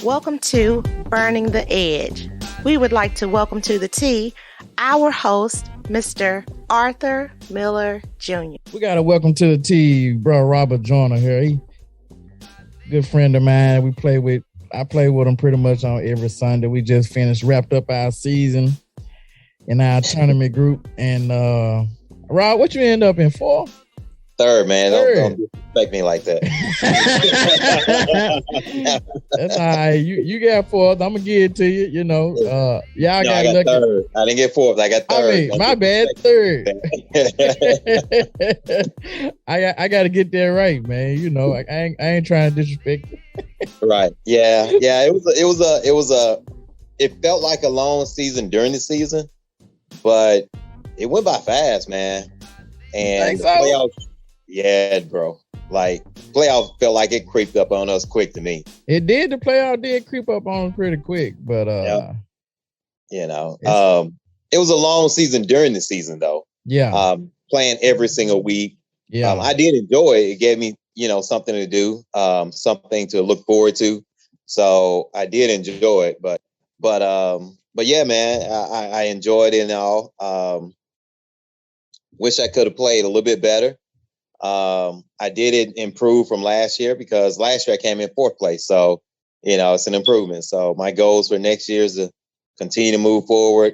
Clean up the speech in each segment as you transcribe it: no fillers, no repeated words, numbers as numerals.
Welcome to Burning the Edge. We would like to welcome to the T our host, Mr. Arthur Miller Jr. We got to welcome to the T, bro, Robert Joyner here. He good friend of mine. I play with him pretty much on every Sunday. We just wrapped up our season in our tournament group. And Rob, what you end up in for? Third, man. Don't disrespect me like that. That's all right. You got fourth. I'm gonna give it to you. You know, y'all got lucky. Third. I didn't get fourth. I got third. My bad. Third. I got to get that right, man. You know, I ain't trying to disrespect you. Right. Yeah. It felt like a long season during the season, but it went by fast, man. And the playoffs. Yeah, bro. Like, playoffs felt like it creeped up on us quick to me. It did. The playoff did creep up on us pretty quick, but you know, it was a long season during the season, though. Yeah. Playing every single week. Yeah. I did enjoy it. It gave me, something to do, something to look forward to. So I did enjoy it, but yeah, man, I enjoyed it and all. Wish I could have played a little bit better. I did improve from last year because last year I came in fourth place. So, it's an improvement. So my goals for next year is to continue to move forward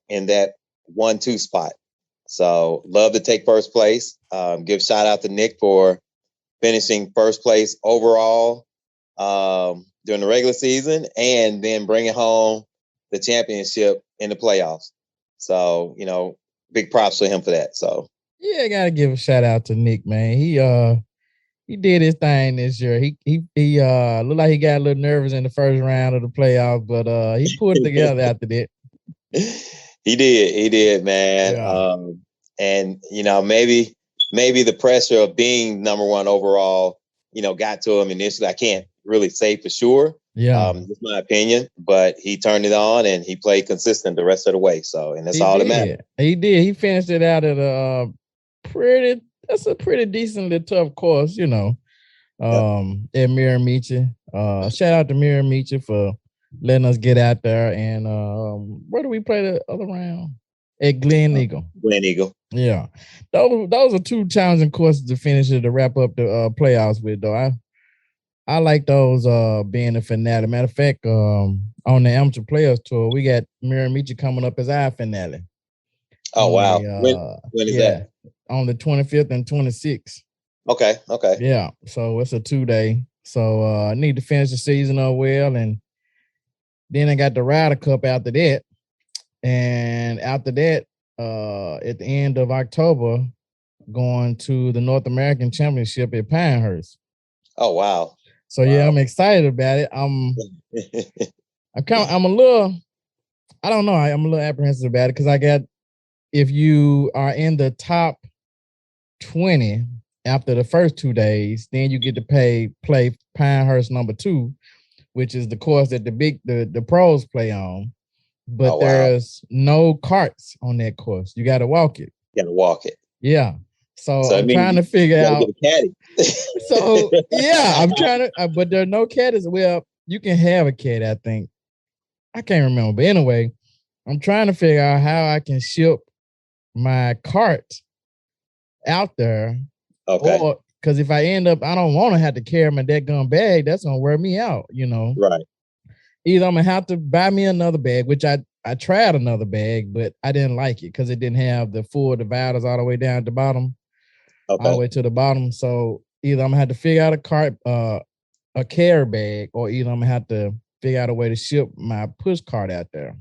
in that 1-2 spot. So love to take first place. Give shout out to Nick for finishing first place overall during the regular season and then bringing home the championship in the playoffs. So, big props to him for that. So. Yeah, I gotta give a shout out to Nick, man. He did his thing this year. He looked like he got a little nervous in the first round of the playoffs, but he pulled it together after that. He did, man. Yeah. And maybe the pressure of being number one overall, got to him initially. I can't really say for sure. Yeah, just my opinion, but he turned it on and he played consistent the rest of the way. So, and that's all that matters. He did. He finished it out at a pretty decently tough course, at Miramichi. Shout out to Miramichi for letting us get out there. And where do we play the other round? At Glen Eagle. Glen Eagle. Yeah, those are two challenging courses to finish it to wrap up the playoffs with, though. I like those being the finale. Matter of fact, on the Amateur Players Tour, we got Miramichi coming up as our finale. Oh, wow. When is that? On the 25th and 26th. Okay. Yeah, so it's a 2-day. So I need to finish the season up well, and then I got the Ryder Cup after that. And after that, at the end of October, going to the North American Championship at Pinehurst. Oh, wow. So yeah, I'm excited about it. I'm a little apprehensive about it because if you are in the top 20 after the first 2 days, then you get to play Pinehurst number 2, which is the course that the pros play on. But there's no carts on that course. You got to walk it. Yeah. So I'm trying to figure out. Get a caddy. So yeah, I'm trying to, but there are no caddies. Well, you can have a caddy, I think. I can't remember, but anyway, I'm trying to figure out how I can ship my cart out there. Okay. Because if I end up, I don't want to have to carry my dadgum bag. That's gonna wear me out, Right. Either I'm gonna have to buy me another bag, which I tried another bag, but I didn't like it because it didn't have the full dividers all the way down at the bottom. Okay. All the way to the bottom. So either I'm gonna have to figure out a carry bag, or either I'm gonna have to figure out a way to ship my push cart out there.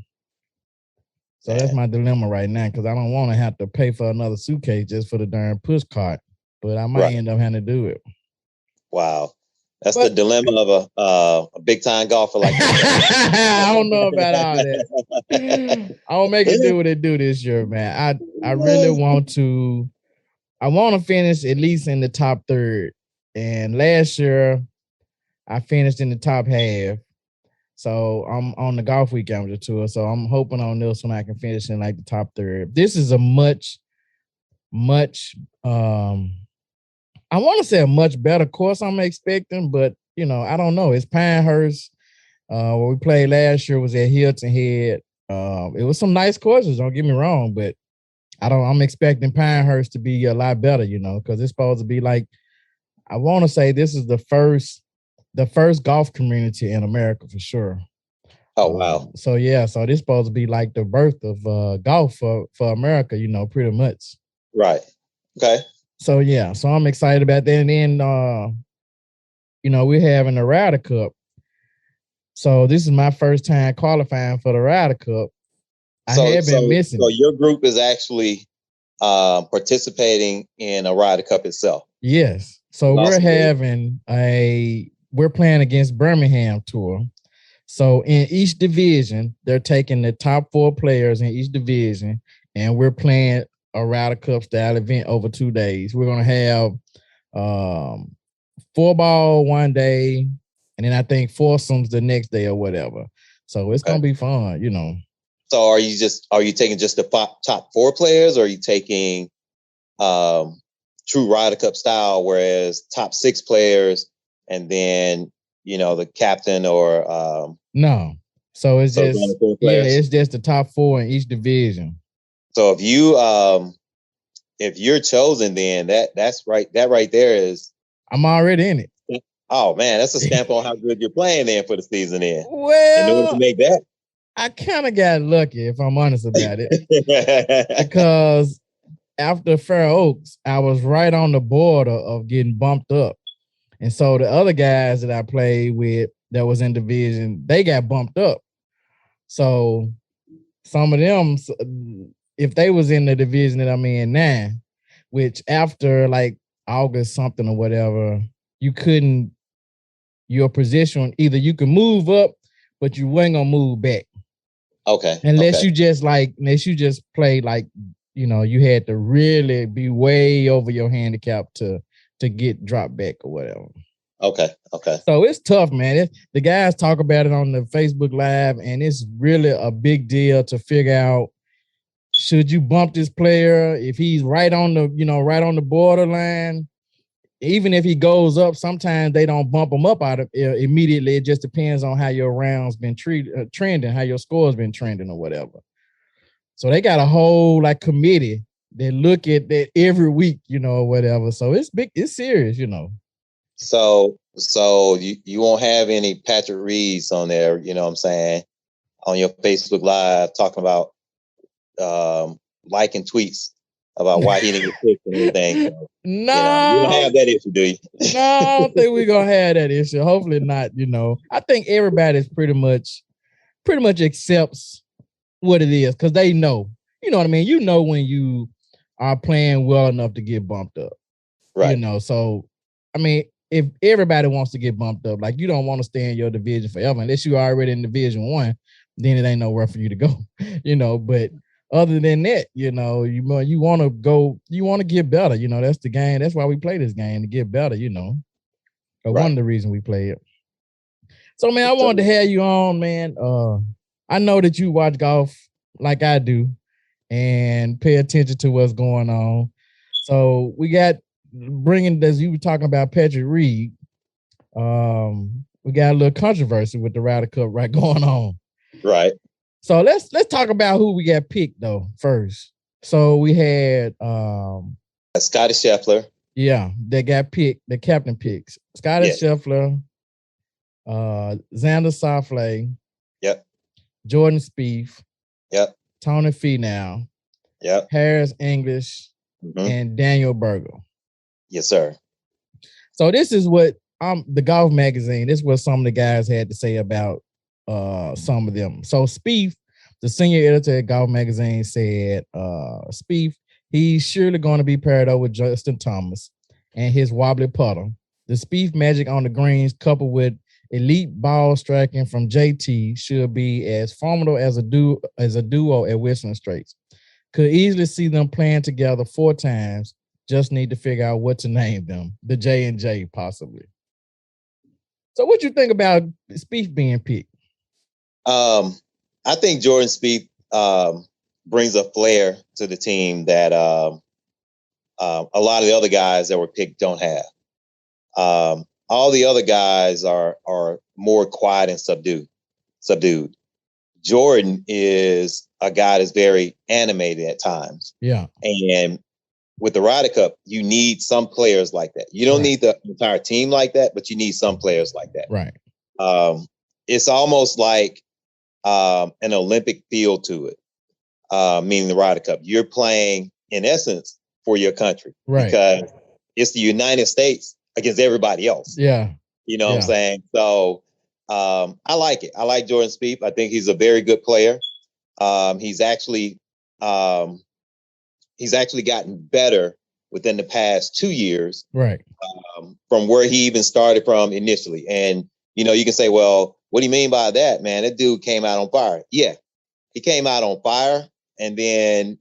So that's my dilemma right now, because I don't want to have to pay for another suitcase just for the darn push cart, but I might end up having to do it. Wow. That's the dilemma of a big time golfer like that. I don't know about all that. I'll make it do what it do this year, man. I really want to. I want to finish at least in the top third. And last year, I finished in the top half. So I'm on the Golf Week Amateur Tour. So I'm hoping on this one I can finish in like the top third. This is a much, I want to say a much better course I'm expecting, but I don't know. It's Pinehurst. What we played last year was at Hilton Head. It was some nice courses, don't get me wrong, but I'm expecting Pinehurst to be a lot better, because it's supposed to be like, I want to say this is the first golf community in America for sure. Oh, wow. So this is supposed to be like the birth of golf for America, pretty much. Right. Okay. So so I'm excited about that. And then we're having the Ryder Cup. So this is my first time qualifying for the Ryder Cup. I have been missing. So your group is actually participating in a Ryder Cup itself. Yes. So we're playing against Birmingham tour. So in each division, they're taking the top 4 players in each division, and we're playing a Ryder Cup style event over 2 days. We're gonna have 4-ball one day, and then I think foursomes the next day or whatever. So it's gonna be fun, So are you taking just the top 4 players, or are you taking true Ryder Cup style, whereas top 6 players and then the captain or no? So it's it's just the top 4 in each division. So if you're chosen, then that right there is, I'm already in it. Oh man, that's a stamp on how good you're playing then for the season in. Well, in order to make that, I kind of got lucky, if I'm honest about it, because after Fair Oaks, I was right on the border of getting bumped up. And so the other guys that I played with that was in division, they got bumped up. So some of them, if they was in the division that I'm in now, which after like August something or whatever, your position, either you can move up, but you weren't gonna move back. Okay. Unless you just play like, you had to really be way over your handicap to get dropped back or whatever. Okay. So it's tough, man. The guys talk about it on the Facebook Live, and it's really a big deal to figure out, should you bump this player if he's right on the borderline? Even if he goes up, sometimes they don't bump him up out of immediately. It just depends on how your rounds been trending, how your score's been trending or whatever. So they got a whole committee that look at that every week, or whatever. So it's big, it's serious, So you won't have any Patrick Reeds on there, you know what I'm saying, on your Facebook Live talking about liking tweets about why he didn't get picked and everything. So, no, you don't have that issue, do you? No, I don't think we're gonna have that issue. Hopefully not. I think everybody's pretty much accepts what it is, because they know. You know what I mean? When you are playing well enough to get bumped up. Right. So I mean, if everybody wants to get bumped up, like, you don't want to stay in your division forever unless you're already in Division 1, then it ain't nowhere for you to go. But other than that, you want to go, you want to get better. That's the game. That's why we play this game, to get better, But one of the reasons we play it. So, man, I wanted to have you on, man. I know that you watch golf like I do and pay attention to what's going on. So we got, as you were talking about Patrick Reed, we got a little controversy with the Ryder Cup going on. Right. So let's talk about who we got picked though first. So we had Scotty Scheffler. Yeah, they got picked. The captain picks Scotty Scheffler, Xander Schauffele. Yep. Jordan Spieth. Yep. Tony Finau. Yep. Harris English. Mm-hmm. And Daniel Berger. Yes, sir. So this is what the Golf Magazine, this is what some of the guys had to say about some of them. So Spieth, the senior editor at Golf Magazine, said Spieth, he's surely going to be paired up with Justin Thomas and his wobbly putter. The Spieth magic on the greens, coupled with elite ball striking from JT, should be as formidable as a duo at Whistling Straits. Could easily see them playing together 4 times. Just need to figure out what to name them. The J&J, possibly. So what you think about Spieth being picked? I think Jordan Spieth brings a flair to the team that a lot of the other guys that were picked don't have. All the other guys are more quiet and subdued. subdued. Jordan is a guy that's very animated at times. Yeah. And with the Ryder Cup, you need some players like that. You don't need the entire team like that, but you need some players like that. Right. It's almost like an Olympic feel to it, meaning the Ryder Cup. You're playing, in essence, for your country. Right. Because it's the United States against everybody else. Yeah. You know what I'm saying? So I like it. I like Jordan Spieth. I think he's a very good player. He's actually gotten better within the past 2 years. Right. From where he even started from initially. And, you can say, well, what do you mean by that, man? That dude came out on fire. Yeah, he came out on fire, and then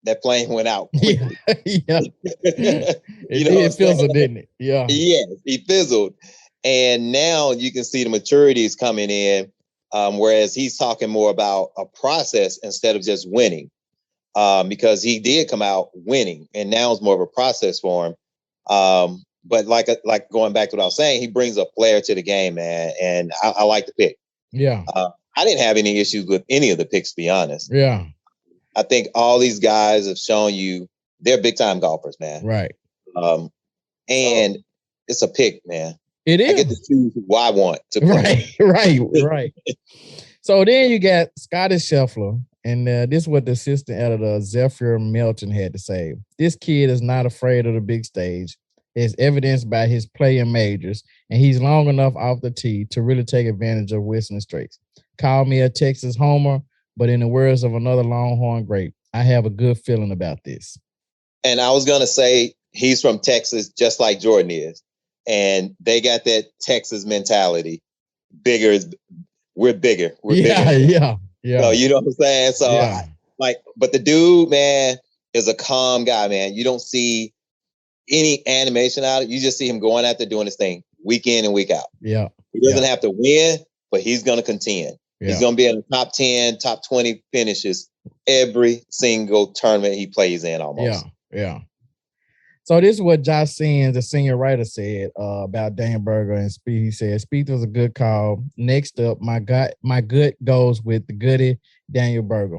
that flame went out quickly. Yeah. It fizzled, didn't it? Yeah. Yes, he fizzled. And now you can see the maturity is coming in, whereas he's talking more about a process instead of just winning, because he did come out winning, and now it's more of a process for him. But like going back to what I was saying, he brings a flair to the game, man, and I like the pick. Yeah. I didn't have any issues with any of the picks, to be honest. Yeah. I think all these guys have shown you they're big time golfers, man. Right. And it's a pick, man. It is. I get to choose who I want to play. Right. So then you got Scotty Scheffler, and this is what the assistant editor Zephyr Melton had to say. This kid is not afraid of the big stage. It's evidenced by his play in majors, and he's long enough off the tee to really take advantage of Whistling Straits. Call me a Texas homer, but in the words of another Longhorn great, I have a good feeling about this. And I was going to say he's from Texas, just like Jordan is. And they got that Texas mentality. We're bigger. Yeah. So you know what I'm saying? So but the dude, man, is a calm guy, man. You don't see any animation out of it. You just see him going out there doing his thing week in and week out. Yeah. He doesn't have to win, but he's going to contend. Yeah. He's going to be in the top 10, top 20 finishes every single tournament he plays in almost. Yeah. So this is what Josh Sins, the senior writer, said about Daniel Berger and Spieth. He said, Spieth was a good call. Next up, my good goes with the goodie, Daniel Berger.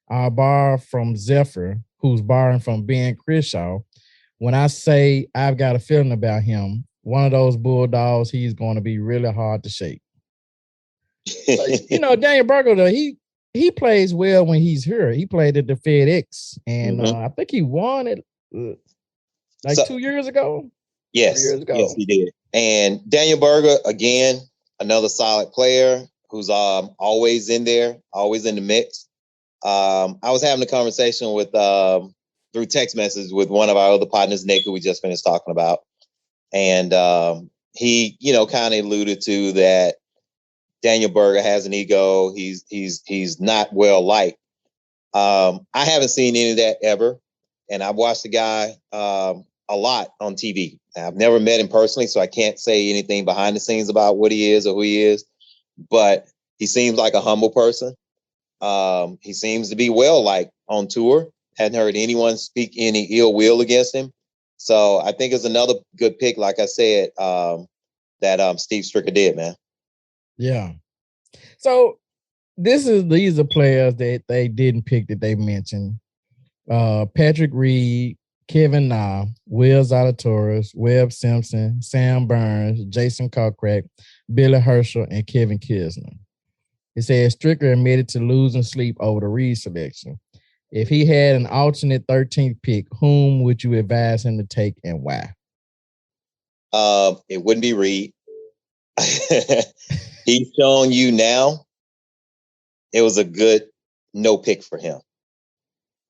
I'll borrow from Zephyr, who's borrowing from Ben Crenshaw. When I say I've got a feeling about him, one of those bulldogs, he's going to be really hard to shake. So, Daniel Berger, though, he plays well when he's here. He played at the FedEx, and I think he won it 2 years ago. Yes, 3 years ago. Yes, he did. And Daniel Berger, again, another solid player who's always in there, always in the mix. I was having a conversation with through text message with one of our other partners, Nick, who we just finished talking about, and he, kind of alluded to that Daniel Berger has an ego. He's not well liked. I haven't seen any of that ever, and I've watched the guy a lot on TV. I've never met him personally, so I can't say anything behind the scenes about what he is or who he is, but he seems like a humble person. He seems to be well liked on tour. Hadn't heard anyone speak any ill will against him. So I think it's another good pick, like I said, that Steve Stricker did, man. Yeah. So these are players that they didn't pick that they mentioned. Patrick Reed, Kevin Na, Will Zalatoris, Webb Simpson, Sam Burns, Jason Kokrak, Billy Herschel, and Kevin Kisner. It says Stricker admitted to losing sleep over the Reed selection. If he had an alternate 13th pick, whom would you advise him to take and why? It wouldn't be Reed. He's showing you now it was a good no pick for him.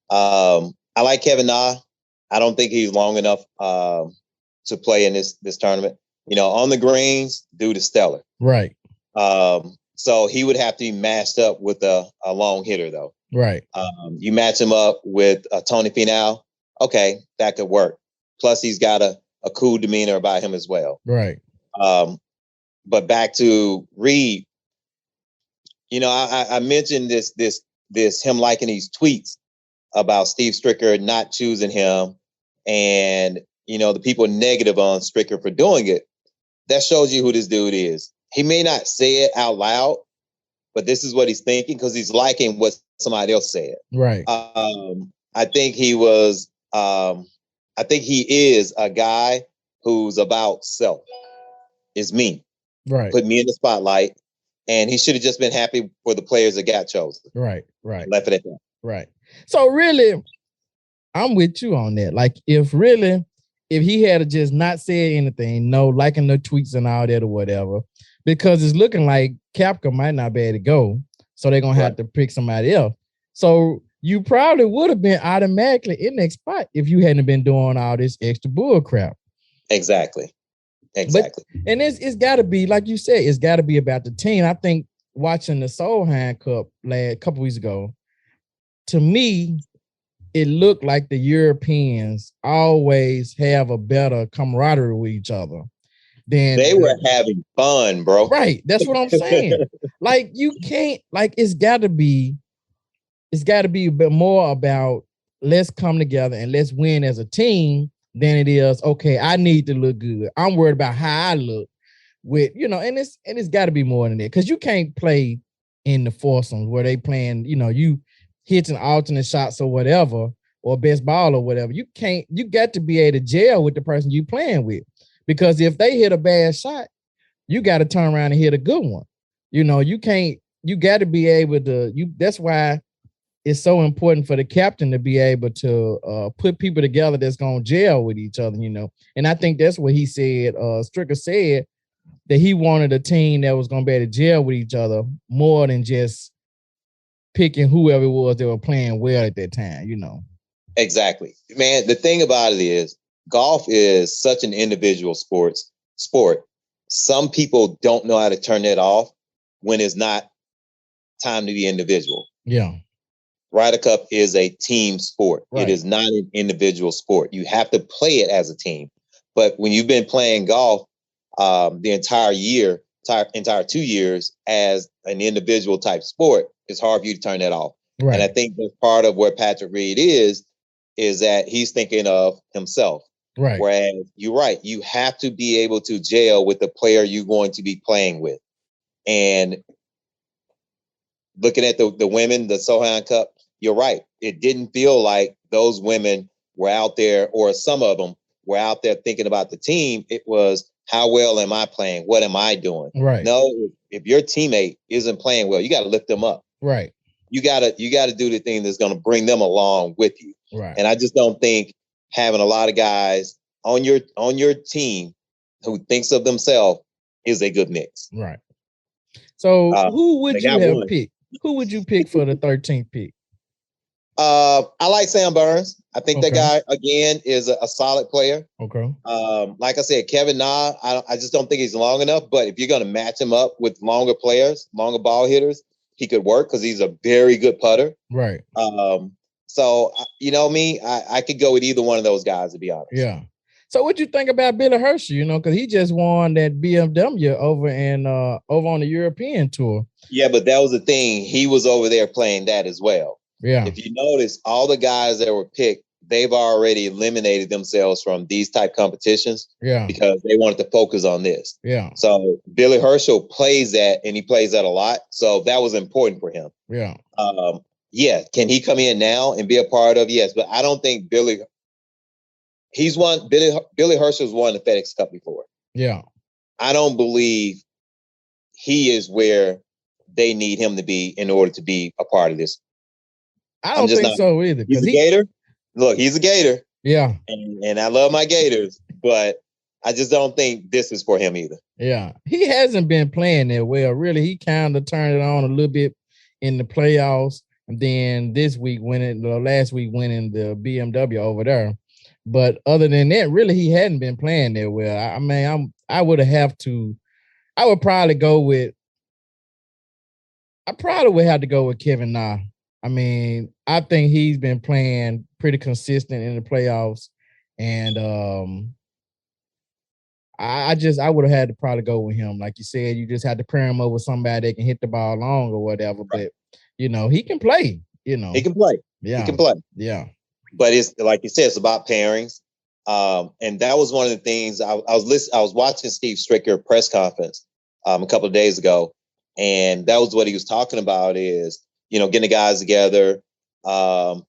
I like Kevin Na. I don't think he's long enough to play in this tournament. On the greens, dude is stellar. Right. So he would have to be matched up with a long hitter, though. Right. You match him up with Tony Finau. Okay, that could work. Plus, he's got a cool demeanor about him as well. Right. But back to Reed, I mentioned this him liking these tweets about Steve Stricker not choosing him, and the people negative on Stricker for doing it. That shows you who this dude is. He may not say it out loud, but this is what he's thinking because he's liking what somebody else said. Right. I think he was. I think he is a guy who's about self. It's me. Right. Put me in the spotlight, and he should have just been happy for the players that got chosen. Right. Left it at that. Right. So really, I'm with you on that. Like, if he had just not said anything, no liking the tweets and all that or whatever, because it's looking like Capcom might not be able to go, so they're gonna have to pick somebody else. So you probably would have been automatically in that spot if you hadn't been doing all this extra bull crap. Exactly. But, and it's got to be, like you said, it's got to be about the team. I think watching the Solheim Cup a couple weeks ago, to me, it looked like the Europeans always have a better camaraderie with each other. They were having fun, bro. Right. That's what I'm saying. Like, you can't, like, it's got to be a bit more about let's come together and let's win as a team than it is, okay, I need to look good. I'm worried about how I look with, and it's got to be more than that, because you can't play in the foursomes where they playing, you hitting alternate shots or whatever, or best ball or whatever. You got to be able to gel with the person you playing with, because if they hit a bad shot, you got to turn around and hit a good one. You got to be able to, that's why it's so important for the captain to be able to put people together that's going to gel with each other, And I think that's what he said. Stricker said that he wanted a team that was going to be able to gel with each other more than just picking whoever it was they were playing well at that time, Exactly. Man, the thing about it is golf is such an individual sport. Some people don't know how to turn it off when it's not time to be individual. Yeah. Ryder Cup is a team sport. Right. It is not an individual sport. You have to play it as a team. But when you've been playing golf the entire 2 years as an individual type sport, it's hard for you to turn that off. Right. And I think that's part of where Patrick Reed is that he's thinking of himself. Right. Whereas you're right. You have to be able to gel with the player you're going to be playing with. And looking at the women, the Solheim Cup, you're right. It didn't feel like those women were out there, or some of them were out there thinking about the team. It was, how well am I playing? What am I doing? Right. No, if your teammate isn't playing well, you got to lift them up. Right. You got to do the thing that's going to bring them along with you. Right. And I just don't think having a lot of guys on your team who thinks of themselves is a good mix. Right. So who would you have picked? Who would you pick for the 13th pick? I like Sam Burns. I think that guy, again, is a solid player. Okay. Like I said, Kevin Na, I just don't think he's long enough. But if you're going to match him up with longer players, longer ball hitters, he could work because he's a very good putter. Right. So, me, I could go with either one of those guys, to be honest. Yeah. So what you think about Billy Herschel, because he just won that BMW over on the European tour. Yeah, but that was the thing. He was over there playing that as well. Yeah. If you notice, all the guys that were picked, they've already eliminated themselves from these type competitions. Yeah. Because they wanted to focus on this. Yeah. So Billy Herschel plays that, and he plays that a lot. So that was important for him. Yeah. Can he come in now and be a part of? Yes, but I don't think Billy Herschel's won the FedEx Cup before. Yeah. I don't believe he is where they need him to be in order to be a part of this. I don't think so either. He's a Gator. Look, he's a Gator. Yeah. And I love my Gators, but I just don't think this is for him either. Yeah. He hasn't been playing that well. Really, he kind of turned it on a little bit in the playoffs. And then last week winning the BMW over there. But other than that, really, he hadn't been playing that well. I would have to go with Kevin Na. I think he's been playing pretty consistent in the playoffs, and I would have had to probably go with him. Like you said, you just had to pair him up with somebody that can hit the ball long or whatever. Right. But he can play. He can play. Yeah, he can play. Yeah. But it's like you said, it's about pairings. And that was one of the things I was watching Steve Stricker press conference a couple of days ago, And that was what he was talking about is, getting the guys together,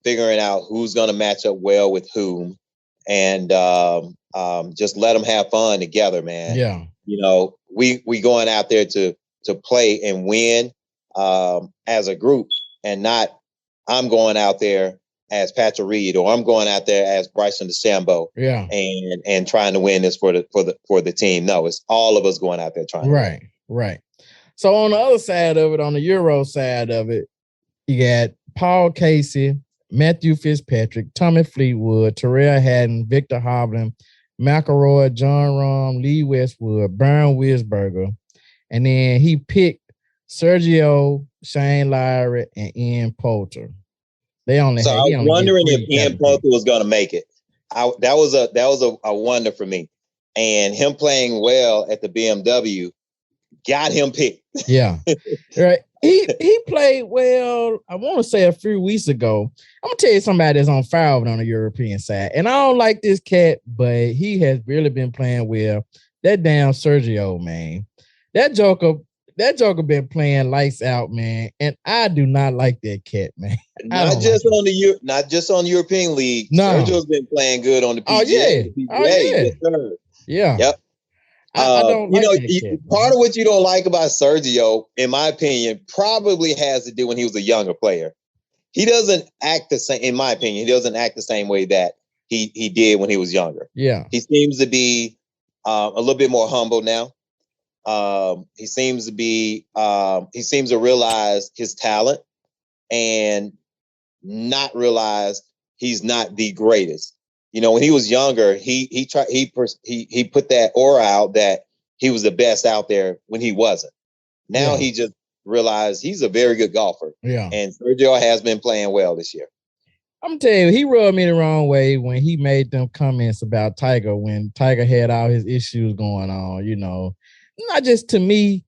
figuring out who's going to match up well with whom, and just let them have fun together, man. Yeah. We going out there to play and win as a group, and not I'm going out there as Patrick Reed, or I'm going out there as Bryson DeChambeau, and trying to win this for the team. No, it's all of us going out there trying. Right. So on the other side of it, on the Euro side of it, you got Paul Casey, Matthew Fitzpatrick, Tommy Fleetwood, Terrell Hatton, Victor Hovland, McElroy, John Rahm, Lee Westwood, Brian Wisberger, and then he picked Sergio, Shane Lowry, and Ian Poulter. They only. So I was wondering if Ian Poulter was going to make it. That was a wonder for me, and him playing well at the BMW got him picked. Yeah, right. He played well. I want to say a few weeks ago. I'm gonna tell you somebody that's on fire on the European side, and I don't like this cat, but he has really been playing well. That damn Sergio, man, that Joker been playing lights out, man, and I do not like that cat, man. Not just on the European League. No. Sergio's been playing good on the PGA. Yes, yeah. Yep. I don't like that cat, part of what you don't like about Sergio, in my opinion, probably has to do when he was a younger player. He doesn't act the same, in my opinion. He doesn't act the same way that he did when he was younger. Yeah. He seems to be a little bit more humble now. He seems to realize his talent and not realize he's not the greatest. When he was younger, he put that aura out that he was the best out there when he wasn't. Now he just realized he's a very good golfer. Yeah. And Sergio has been playing well this year. I'm telling you, he rubbed me the wrong way when he made them comments about Tiger when Tiger had all his issues going on, Not just to me,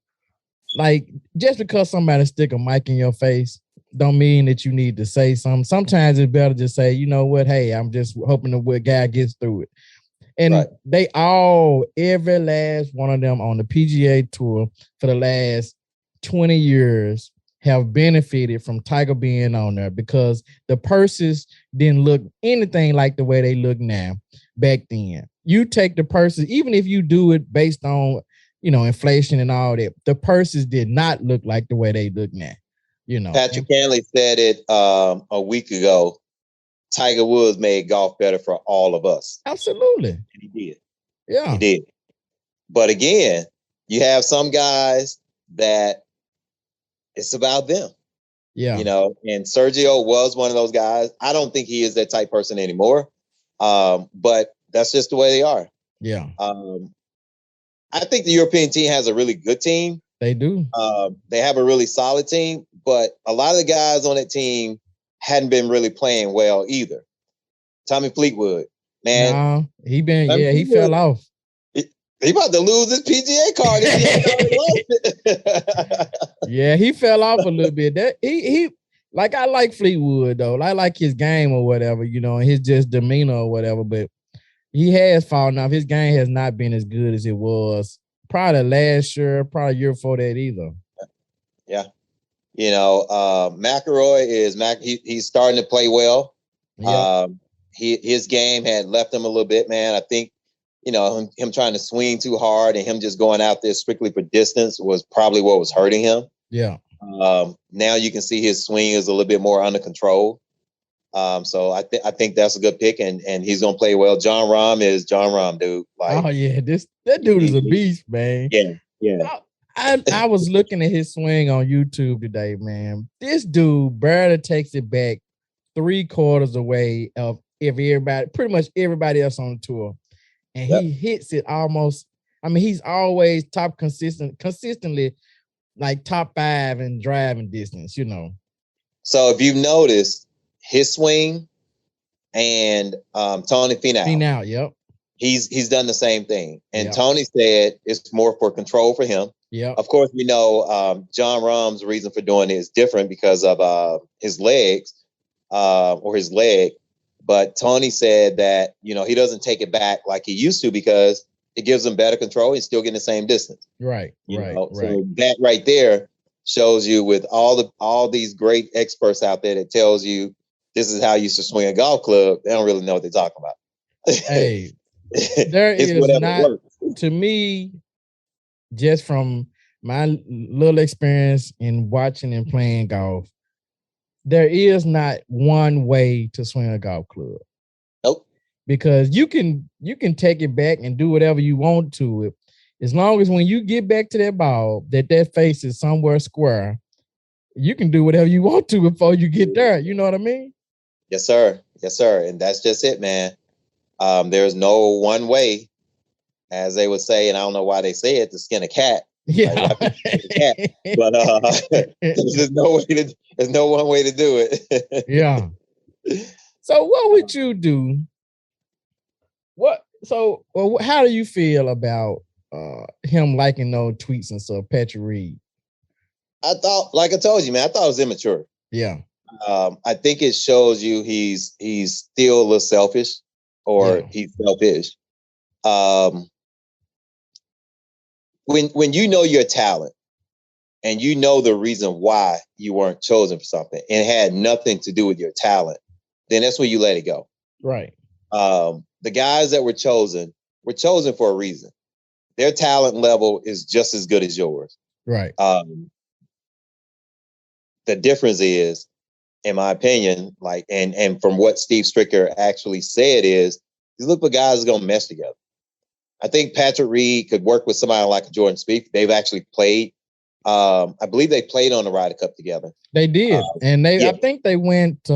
like just because somebody stick a mic in your face don't mean that you need to say something. Sometimes it's better to say, you know what, hey, I'm just hoping the guy gets through it. And they every last one of them on the PGA Tour for the last 20 years have benefited from Tiger being on there because the purses didn't look anything like the way they look now back then. You take the purses, even if you do it based on inflation and all that, the purses did not look like the way they look now. Patrick Cantley said it a week ago. Tiger Woods made golf better for all of us. Absolutely. And he did. Yeah. He did. But again, you have some guys that it's about them. Yeah. And Sergio was one of those guys. I don't think he is that type person anymore. But that's just the way they are. Yeah. I think the European team has a really good team. They do. They have a really solid team, but a lot of the guys on that team hadn't been really playing well either. Tommy Fleetwood, man. He fell off. He about to lose his PGA card. Yeah, he fell off a little bit. That he I like Fleetwood though. I like his game or whatever, and his just demeanor or whatever, but he has fallen off. His game has not been as good as it was probably last year, probably year before that either. Yeah. McElroy he's starting to play well. Yeah. His game had left him a little bit, man. I think, him trying to swing too hard and him just going out there strictly for distance was probably what was hurting him. Yeah. Now you can see his swing is a little bit more under control. So I think that's a good pick, and he's gonna play well. John Rahm is John Rahm, dude. That dude is a beast, man. Yeah. I was looking at his swing on YouTube today, man. This dude barely takes it back 3/4 away of pretty much everybody else on the tour, and he hits it almost. I mean, he's always consistently like top 5 in driving distance. So if you've noticed. His swing and Tony Finau. Yep. He's done the same thing. And Tony said it's more for control for him. Yeah. Of course, we know John Rahm's reason for doing it is different because of his legs or his leg. But Tony said that, he doesn't take it back like he used to because it gives him better control. He's still getting the same distance. Right. So that right there shows you with all these great experts out there that tells you this is how you should swing a golf club. They don't really know what they're talking about. Hey, there it's is whatever not, works. to me, just from my little experience in watching and playing golf, there is not one way to swing a golf club. Nope. Because you can take it back and do whatever you want to it, as long as when you get back to that ball, that face is somewhere square, you can do whatever you want to before you get there. You know what I mean? Yes, sir. Yes, sir. And that's just it, man. There's no one way, as they would say, and I don't know why they say it, to skin a cat. Yeah. Like, why skin a cat? But there's no one way to do it. Yeah. So what would you do? How do you feel about him liking those tweets and stuff, Patrick Reed? I thought, like I told you, man, I thought it was immature. Yeah. I think it shows you he's still a little selfish, or he's selfish. When you know your talent and you know the reason why you weren't chosen for something and it had nothing to do with your talent, then that's when you let it go. Right. The guys that were chosen for a reason. Their talent level is just as good as yours. Right. The difference is, in my opinion, like, and from what Steve Stricker actually said is, these look for guys are gonna mesh together. I think Patrick Reed could work with somebody like Jordan Spieth. They've actually played. I believe they played on the Ryder Cup together. They did, and I think they went 2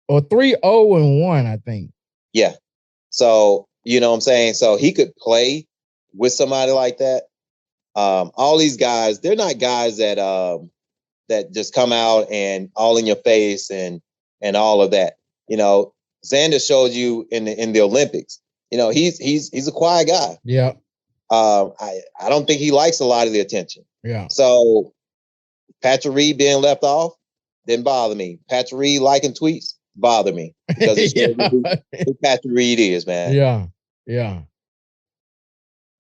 or 3-0-1. I think. Yeah. So you know what I'm saying. So he could play with somebody like that. All these guys, they're not guys that just come out and all in your face and all of that. You know, Xander showed you in the Olympics. You know, he's a quiet guy. Yeah. I don't think he likes a lot of the attention. Yeah. So Patrick Reed being left off didn't bother me. Patrick Reed liking tweets bother me because it shows who Patrick Reed is, man. Yeah. Yeah.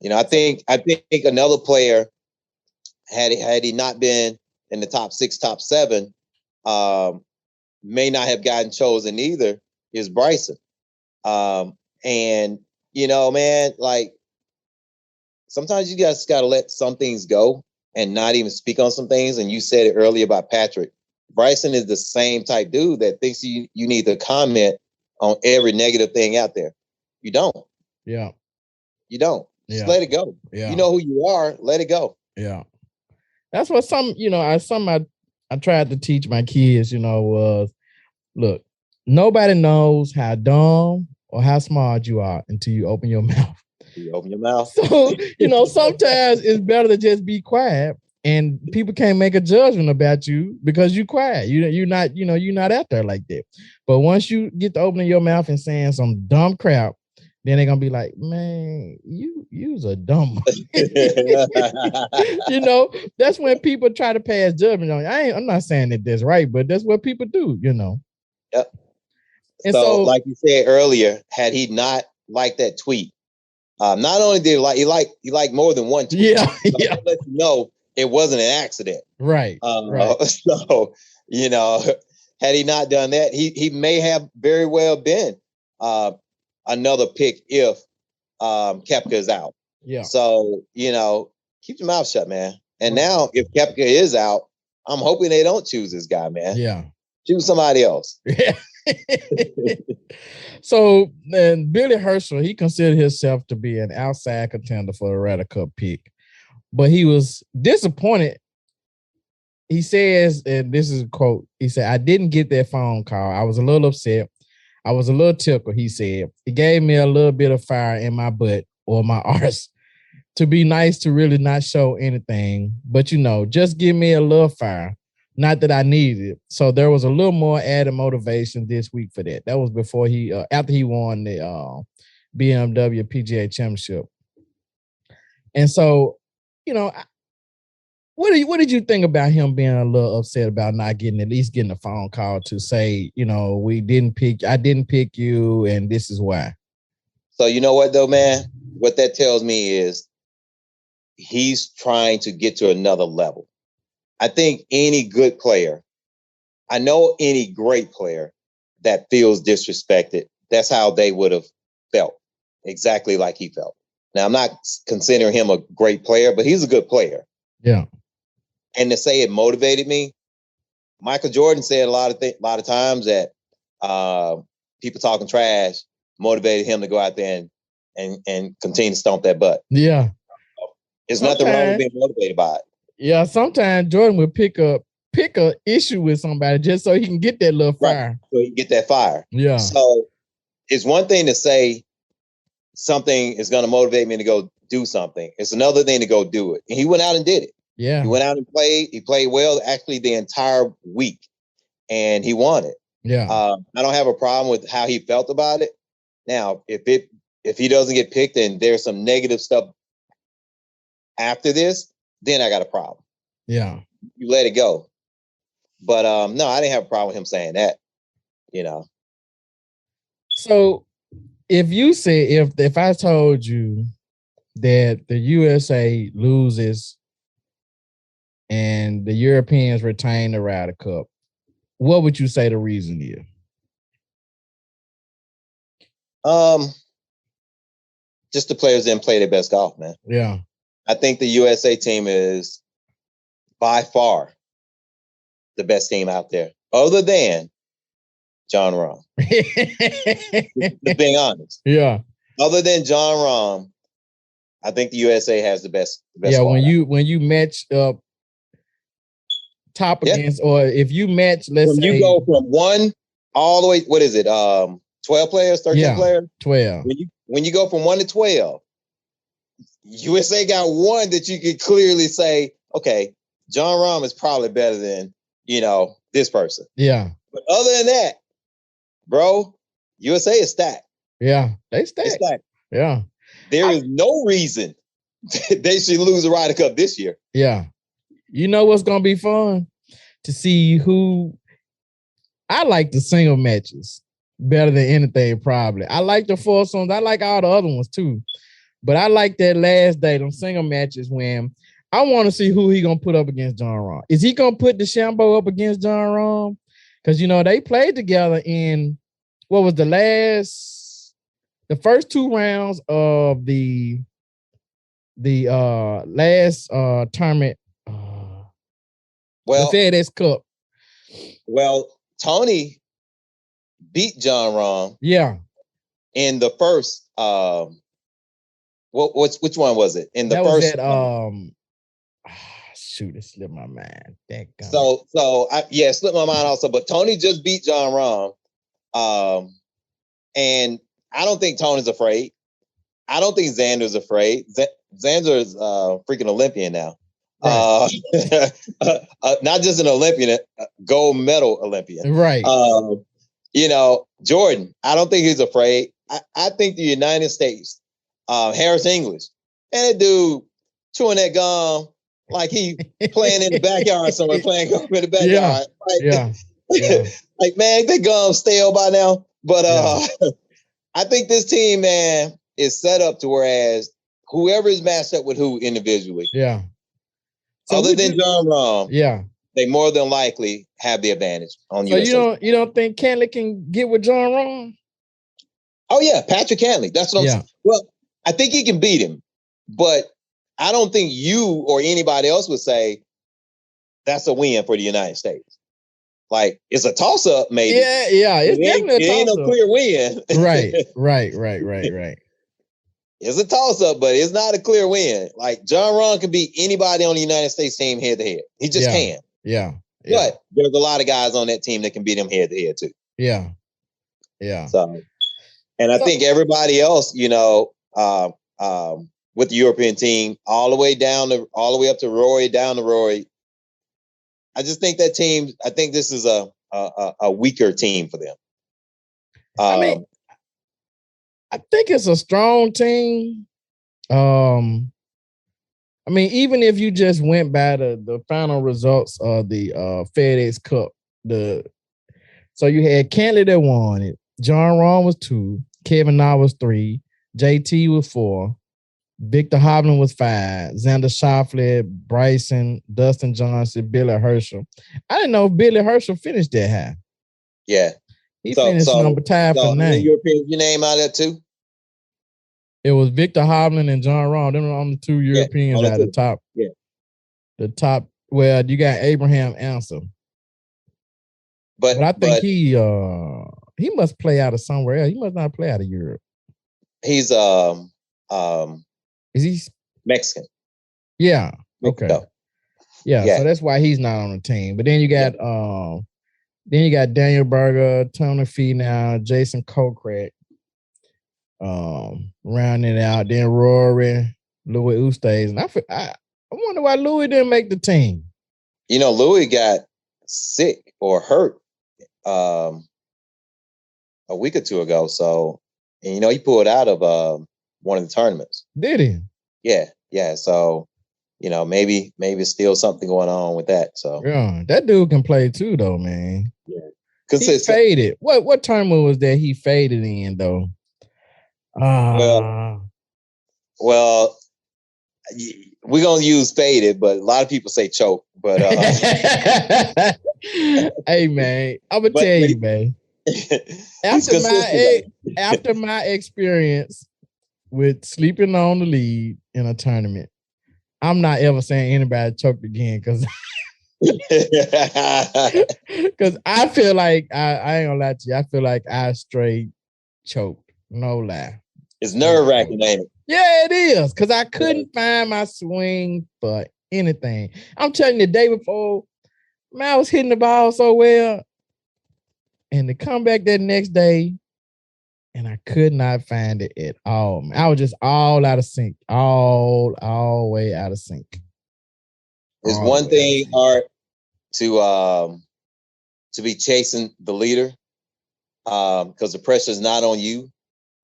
You know, I think another player, had he not been in the top 6, top 7, may not have gotten chosen either, is Bryson. And you know, man, like sometimes you guys got to let some things go and not even speak on some things. And you said it earlier about Patrick. Bryson is the same type dude that thinks you need to comment on every negative thing out there. You don't. Yeah. You don't. Just let it go. Yeah. You know who you are. Let it go. Yeah. That's what I tried to teach my kids, was, look, nobody knows how dumb or how smart you are until you open your mouth. You open your mouth. So, sometimes it's better to just be quiet, and people can't make a judgment about you because you're quiet. You're not out there like that. But once you get to opening your mouth and saying some dumb crap, then they're gonna be like, man, you's a dumb. That's when people try to pass judgment on you. I'm not saying that that's right, but that's what people do, Yep. And so like you said earlier, had he not liked that tweet, not only did he like more than one tweet, yeah. Let you know it wasn't an accident. Right. Right. So, had he not done that, he may have very well been another pick if Koepka is out. Yeah. So, keep your mouth shut, man. And now if Koepka is out, I'm hoping they don't choose this guy, man. Yeah. Choose somebody else. Yeah. So then Billy Herschel, he considered himself to be an outside contender for the Ryder Cup pick, but he was disappointed. He says, and this is a quote, he said, "I didn't get that phone call. I was a little upset. I was a little tickled," he said. "It gave me a little bit of fire in my butt or my arse to be nice to really not show anything, but just give me a little fire. Not that I needed it." So there was a little more added motivation this week for that. That was before after he won the BMW PGA Championship. And so, what did you think about him being a little upset about not getting a phone call to say, I didn't pick you, and this is why? So you know what though, man? What that tells me is he's trying to get to another level. I think any good player, I know any great player that feels disrespected, that's how they would have felt, exactly like he felt. Now, I'm not considering him a great player, but he's a good player. Yeah. And to say it motivated me, Michael Jordan said a lot of times that people talking trash motivated him to go out there and continue to stomp that butt. Yeah. There's nothing wrong with being motivated by it. Yeah, sometimes Jordan would pick a issue with somebody just so he can get that little fire. Right. So he can get that fire. Yeah. So it's one thing to say something is going to motivate me to go do something. It's another thing to go do it. And he went out and did it. Yeah. He went out and played. He played well actually the entire week, and he won it. Yeah. I don't have a problem with how he felt about it. Now, if he doesn't get picked and there's some negative stuff after this, then I got a problem. Yeah. You let it go. But no, I didn't have a problem with him saying that, So if I told you that the USA loses and the Europeans retain the Ryder Cup, what would you say the reason is? Just the players didn't play their best golf, man. Yeah. I think the USA team is by far the best team out there, other than Jon Rahm. Just being honest. Yeah. Other than Jon Rahm, I think the USA has the best. Yeah, when you match up top against, or if you match, let's say you go from one all the way. What is it? 12 players, 13 players, 12. When you go from 1 to 12, USA got one that you could clearly say, okay, Jon Rahm is probably better than this person. Yeah. But other than that, bro, USA is stacked. Yeah, they stacked. Yeah. There is no reason they should lose the Ryder Cup this year. Yeah. You know what's going to be fun? To see who... I like the single matches better than anything, probably. I like the foursomes. I like all the other ones, too. But I like that last day, them single matches, when I want to see who he going to put up against Jon Rahm. Is he going to put DeChambeau up against Jon Rahm? Because, they played together in... What was the first two rounds of the last tournament, the FedEx Cup. Well, Tony beat Jon Rahm. Yeah. In the first, which one was it? In the that first, shoot, it slipped my mind. So it slipped my mind also. But Tony just beat Jon Rahm. And I don't think Tony's afraid. I don't think Xander's afraid. Xander is freaking Olympian now. Right. Not just an Olympian, a gold medal Olympian. Right. Jordan, I don't think he's afraid. I think the United States, Harris English, and that dude chewing that gum like he playing in the backyard somewhere, playing golf in the backyard. Like, man, that gum's stale by now. But I think this team, man, is set up to whereas whoever is matched up with who individually. Yeah. So other than Jon Rahm, they more than likely have the advantage on you. So you don't think Cantley can get with Jon Rahm? Oh yeah, Patrick Cantley. That's what I'm saying. Well, I think he can beat him, but I don't think you or anybody else would say that's a win for the United States. Like, it's a toss-up, maybe. Yeah, it's definitely a toss-up. It ain't no clear win. Right. It's a toss-up, but it's not a clear win. Like, Jon Rahm can beat anybody on the United States team head-to-head. He just can. Yeah. But there's a lot of guys on that team that can beat him head-to-head, too. Yeah. So, and I think everybody else, with the European team, all the way up to Rory, down to Rory, I just think that team. I think this is a weaker team for them. I think it's a strong team. Even if you just went by the final results of the FedEx Cup, so you had Cantley that won it, Jon Rahm was 2, Kevin Na was 3, JT was 4, Victor Hovland was 5. Xander Schauffele, Bryson, Dustin Johnson, Billy Herschel. I didn't know Billy Herschel finished that high. Yeah. He finished number tied for 9. European you name out of that too? It was Victor Hovland and John Rahm. Them were on the 2 Europeans at the top. Yeah. The top. Well, you got Abraham Ansel. But I think he must play out of somewhere else. He must not play out of Europe. He's is he Mexican? Yeah. Mexico. Okay. Yeah, so that's why he's not on the team. But then you got Daniel Berger, Tony Finau, Jason Kokrak, rounding it out. Then Rory, Louis Oosthuizen. And I wonder why Louis didn't make the team. You know, Louis got sick or hurt a week or two ago. So, and, you know, he pulled out of one of the tournaments. Did he? Yeah. So, you know, maybe still something going on with that. So yeah, that dude can play too, though, man. Yeah, he faded. What tournament was that he faded in though? Well, we're gonna use faded, but a lot of people say choke. But hey, man, I'm gonna tell you, man. After my experience with sleeping on the lead in a tournament, I'm not ever saying anybody choked again because I feel like I ain't gonna lie to you. I feel like I straight choked. No lie. It's nerve-wracking, ain't it? Yeah, it is. Because I couldn't find my swing for anything. I'm telling you, the day before, man, I was hitting the ball so well. And to come back that next day, and I could not find it at all. Man. I was just all out of sync. All way out of sync. It's one thing, Art, to be chasing the leader. Because the pressure is not on you.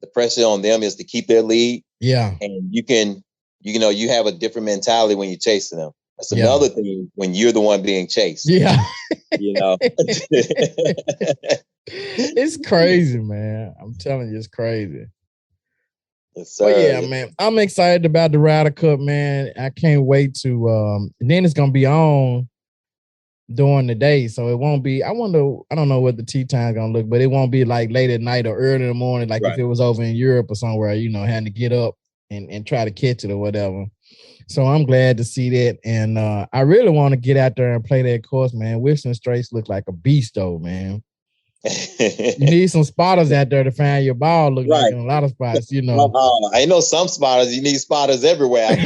The pressure on them is to keep their lead. Yeah. And you have a different mentality when you're chasing them. That's another thing when you're the one being chased. Yeah. You know. It's crazy, man. I'm telling you, it's crazy. Yes, sir. But yeah, man. I'm excited about the Ryder Cup, man. I can't wait to and then it's gonna be on during the day. So it won't be, I don't know what the tee time is gonna look, but it won't be like late at night or early in the morning, like if it was over in Europe or somewhere, you know, having to get up and try to catch it or whatever. So I'm glad to see that. And I really want to get out there and play that course, man. Whistling Straits look like a beast though, man. You need some spotters out there to find your ball, look like in a lot of spots, you know. I know some spotters, you need spotters everywhere.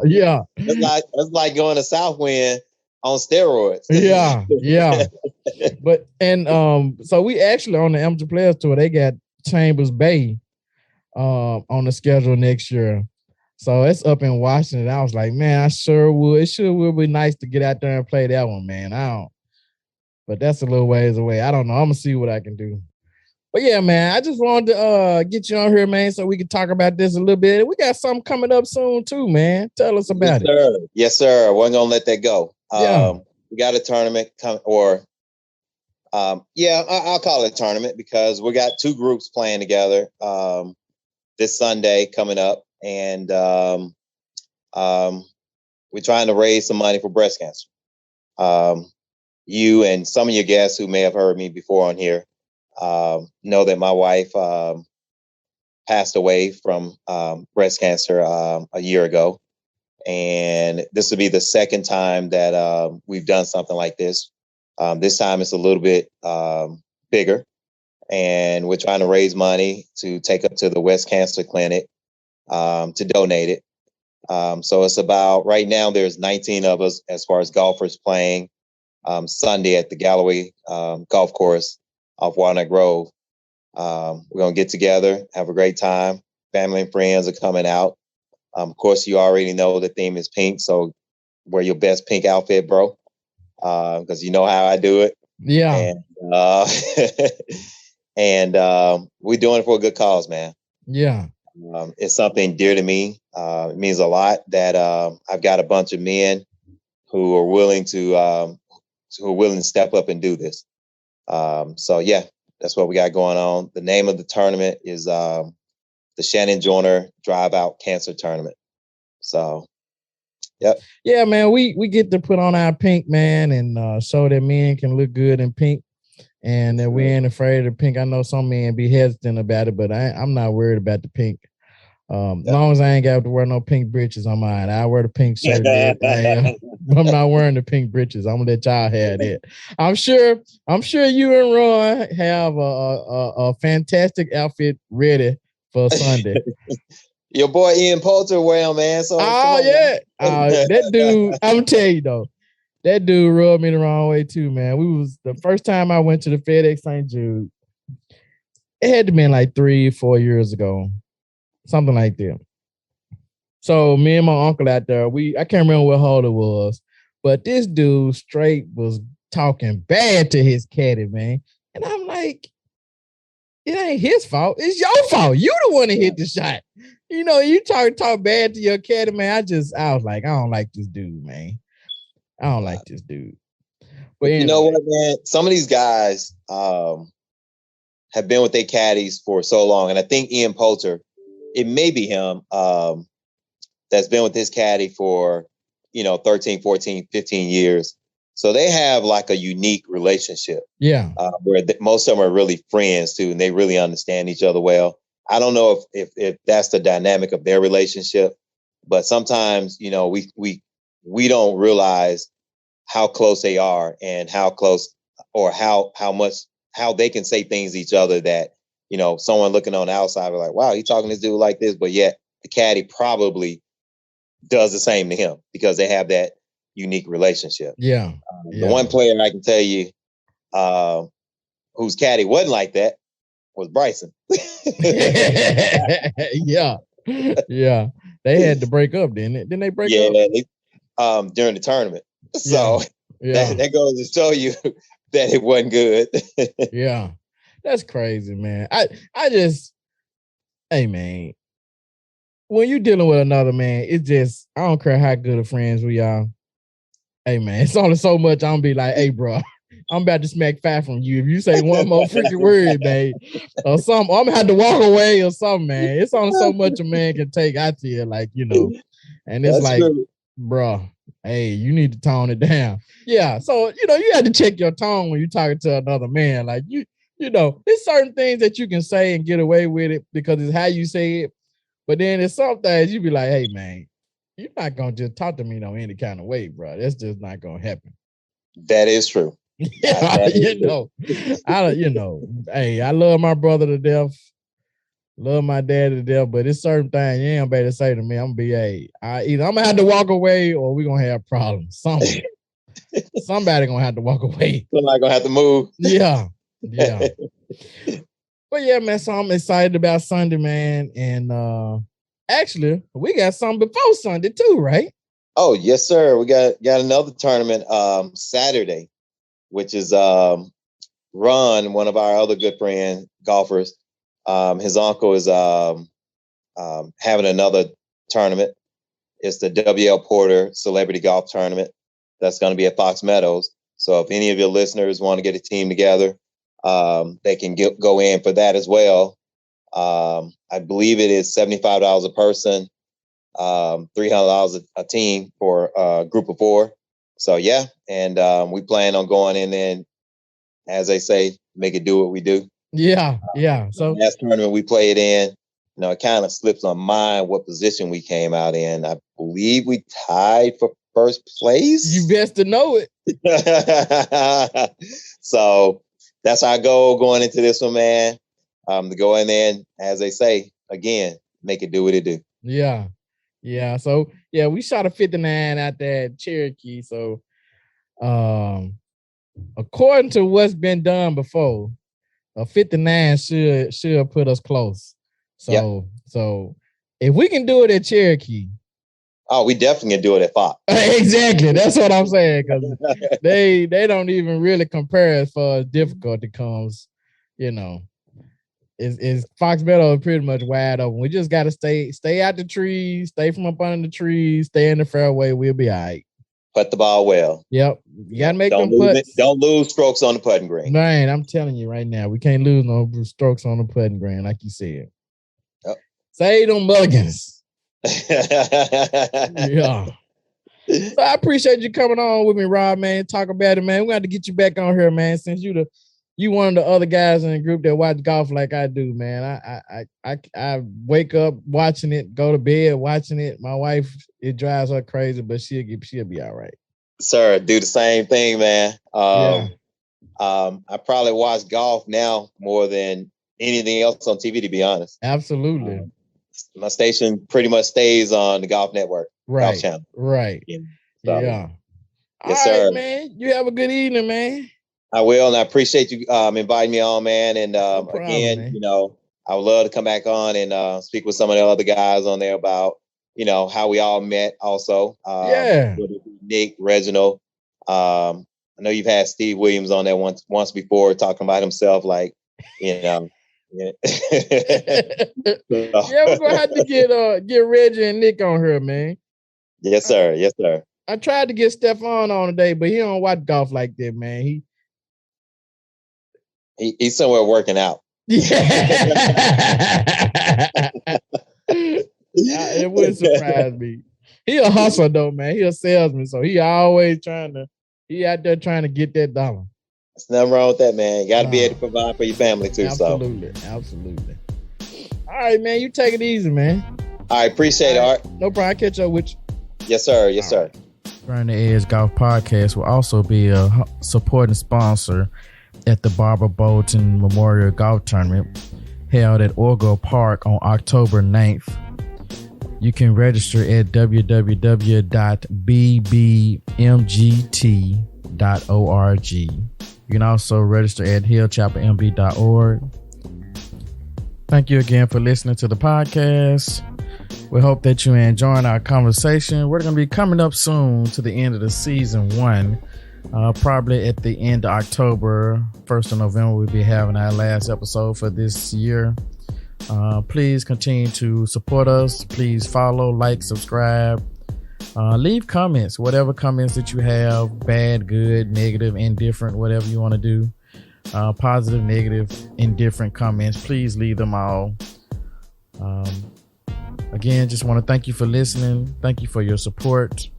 Yeah. That's like going to Southwind on steroids. Yeah. But so we actually on the Amateur Players Tour, they got Chambers Bay on the schedule next year. So it's up in Washington. I was like, man, I sure would. It sure would be nice to get out there and play that one, man. But that's a little ways away. I don't know. I'm gonna see what I can do. But yeah, man, I just wanted to get you on here, man, so we can talk about this a little bit. We got something coming up soon too, man. Tell us about it. Yes, sir. I wasn't gonna let that go. Yeah. We got a tournament I'll call it a tournament because we got 2 groups playing together this Sunday coming up, and we're trying to raise some money for breast cancer. You and some of your guests who may have heard me before on here know that my wife passed away from breast cancer a year ago. And this will be the second time that we've done something like this. This time it's a little bit bigger. And we're trying to raise money to take up to the West Cancer Clinic to donate it. So it's about, right now there's 19 of us as far as golfers playing Sunday at the Galloway golf course off Walnut Grove. We're going to get together, have a great time. Family and friends are coming out. Of course, you already know the theme is pink, so wear your best pink outfit, bro, because you know how I do it. Yeah. And we're doing it for a good cause, man. Yeah. It's something dear to me. It means a lot that I've got a bunch of men who are willing to step up and do this. So yeah, that's what we got going on. The name of the tournament is the Shannon Joyner Drive Out Cancer Tournament. So, yep. Yeah, man, we get to put on our pink, man, and show that men can look good in pink, and that we ain't afraid of pink. I know some men be hesitant about it, but I'm not worried about the pink. As long as I ain't got to wear no pink breeches on mine, I wear the pink shirt. I'm not wearing the pink breeches. I'm gonna let y'all have that. I'm sure you and Ron have a fantastic outfit ready for Sunday. Your boy Ian Poulter wear them, man. So that dude. I'm telling you though, that dude rubbed me the wrong way too, man. We was the first time I went to the FedEx St. Jude. It had to been like 3-4 years ago. Something like that. So me and my uncle out there, I can't remember what hole it was, but this dude straight was talking bad to his caddy, man. And I'm like, it ain't his fault. It's your fault. You the one that hit the shot. You know, you talk bad to your caddy, man. I was like, I don't like this dude, man. I don't like this dude. But anyway. You know what, man? Some of these guys have been with their caddies for so long. And I think Ian Poulter, it may be him that's been with his caddy for, 13, 14, 15 years. So they have like a unique relationship. Yeah. Where most of them are really friends too, and they really understand each other well. I don't know if that's the dynamic of their relationship, but sometimes, we don't realize how close they are and how close or how they can say things to each other that, someone looking on the outside are like, wow, he's talking to this dude like this, but yet the caddy probably does the same to him because they have that unique relationship. Yeah. The one player I can tell you whose caddy wasn't like that was Bryson. Yeah. They had to break up, didn't it? Didn't they break up? Yeah, during the tournament. So that goes to show you that it wasn't good. Yeah. That's crazy, man. I just, hey, man, when you're dealing with another man, it's just, I don't care how good of friends we are. Hey, man, it's only so much I'm be like, hey, bro, I'm about to smack fat from you. If you say one more freaking word, man, or something, I'm gonna have to walk away or something, man. It's only so much a man can take out to you, like, and it's like, bro, hey, you need to tone it down. Yeah, so, you have to check your tone when you're talking to another man. Like, there's certain things that you can say and get away with it because it's how you say it. But then there's some things you be like, hey, man, you're not going to just talk to me any kind of way, bro. That's just not going to happen. That is true. Yeah, hey, I love my brother to death. Love my dad to death, but it's certain things you ain't better say to me. I'm going to be, hey, either I'm going to have to walk away or we're going to have problems. Somebody going to have to walk away. Somebody going to have to move. Yeah. But yeah, man, so I'm excited about Sunday, man. And actually, we got something before Sunday too, right? Oh, yes, sir. We got another tournament Saturday, which is Ron, one of our other good friend golfers. His uncle is having another tournament. It's the W.L. Porter Celebrity Golf Tournament. That's going to be at Fox Meadows. So if any of your listeners want to get a team together, they can go in for that as well. I believe it is $75 a person, $300 a team for a group of 4. So yeah, and we plan on going in and, as they say, make it do what we do. Yeah. So last tournament we played in, it kind of slips on mine what position we came out in. I believe we tied for first place. You best to know it. So that's our goal going into this one, man. To go in there and, as they say, again, make it do what it do. Yeah. So yeah, we shot a 59 out there at Cherokee. So according to what's been done before, a 59 should put us close. So if we can do it at Cherokee. Oh, we definitely can do it at Fox. Exactly. That's what I'm saying. Because they don't even really compare as far as difficulty comes, Is Fox Meadow is pretty much wide open. We just gotta stay out the trees, stay from up under the trees, stay in the fairway. We'll be all right. Putt the ball well. Yep. You gotta make them putts. Don't lose strokes on the putting green. Man, I'm telling you right now, we can't lose no strokes on the putting green, like you said. Yep. Save them mulligans. Yeah. So I appreciate you coming on with me, Rob, man. Talk about it, man. We got to get you back on here, man, since you one of the other guys in the group that watch golf like I do, man. I wake up watching it, go to bed watching it. My wife, it drives her crazy, but she'll be all right. Sir, do the same thing, man. I probably watch golf now more than anything else on TV, to be honest. Absolutely. My station pretty much stays on the Golf Network, right? Golf Channel. Right. Yeah. Yeah. Yes, all sir. right, man. You have a good evening, man. I will, and I appreciate you inviting me on, man. And No problem, again, man. I would love to come back on and speak with some of the other guys on there about, how we all met also. Yeah. Nick, Reginald. I know you've had Steve Williams on there once before talking about himself, like, Yeah. Yeah, we're gonna have to get Reggie and Nick on here, man. Yes, sir. Yes, sir. I tried to get Stefan on today, but he don't watch golf like that, man. He's somewhere working out. It wouldn't surprise me. He a hustler though, man. He a salesman, so he always out there trying to get that dollar. There's nothing wrong with that, man. You got to be able to provide for your family too. Absolutely. All right, man. You take it easy, man. I appreciate it, Art. No problem. I'll catch up with you. Yes, sir. Yes, sir. Burn the Edge Golf Podcast will also be a supporting sponsor at the Barbara Bolton Memorial Golf Tournament held at Orgo Park on October 9th. You can register at www.bbmgt.org. You can also register at hillchapelmb.org. Thank you again for listening to the podcast. We hope that you're enjoying our conversation. We're going to be coming up soon to the end of the season 1. Probably at the end of October, 1st of November, we'll be having our last episode for this year. Please continue to support us. Please follow, like, subscribe. Leave comments, whatever comments that you have, bad, good, negative, indifferent, whatever you want to do. Positive, negative, indifferent comments. Please leave them all. Again, just want to thank you for listening. Thank you for your support.